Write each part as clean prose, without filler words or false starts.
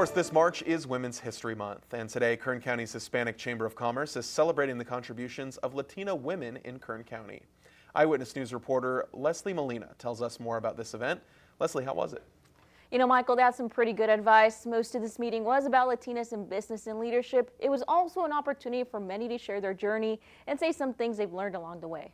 course, this March is Women's History Month, and today Kern County's Hispanic Chamber of Commerce is celebrating the contributions of Latina women in Kern County. Eyewitness News reporter Leslie Molina tells us more about this event. Leslie, how was it? You know, Michael, that's some pretty good advice. Most of this meeting was about Latinas in business and leadership. It was also an opportunity for many to share their journey and say some things they've learned along the way.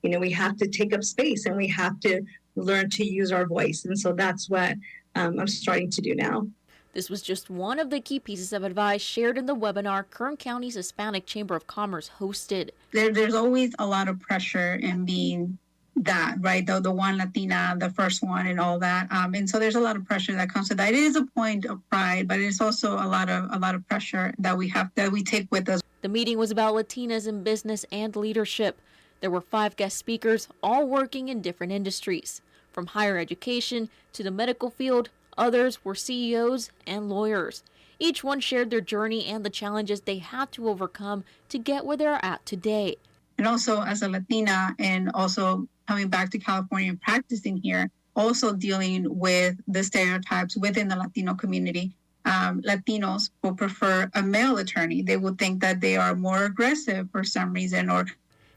You know, we have to take up space and we have to learn to use our voice. And so that's what I'm starting to do now. This was just one of the key pieces of advice shared in the webinar Kern County's Hispanic Chamber of Commerce hosted. There's always a lot of pressure in being that, right? The one Latina, the first one and all that. And so there's a lot of pressure that comes to that. It is a point of pride, but it's also a lot of pressure that we take with us. The meeting was about Latinas in business and leadership. There were 5 guest speakers, all working in different industries. From higher education to the medical field, others were CEOs and lawyers. Each one shared their journey and the challenges they had to overcome to get where they're at today. And also as a Latina and also coming back to California and practicing here, also dealing with the stereotypes within the Latino community. Latinos will prefer a male attorney. They will think that they are more aggressive for some reason.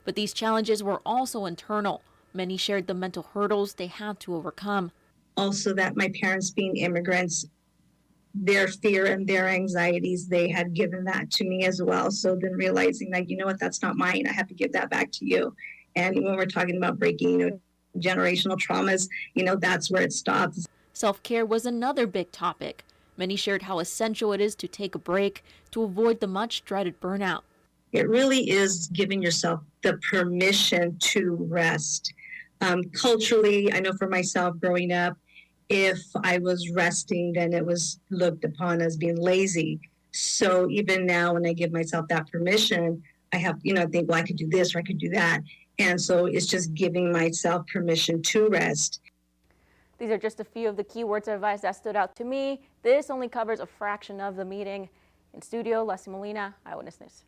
But these challenges were also internal. Many shared the mental hurdles they had to overcome. Also that my parents being immigrants, their fear and their anxieties, they had given that to me as well. So then realizing that, you know what, that's not mine. I have to give that back to you. And when we're talking about breaking, generational traumas, that's where it stops. Self-care was another big topic. Many shared how essential it is to take a break to avoid the much dreaded burnout. It really is giving yourself the permission to rest. Culturally, I know for myself growing up, if I was resting, then it was looked upon as being lazy. So even now when I give myself that permission, I have, think, well, I could do this or I could do that. And so it's just giving myself permission to rest. These are just a few of the key words of advice that stood out to me. This only covers a fraction of the meeting. In studio, Leslie Molina, Eyewitness News.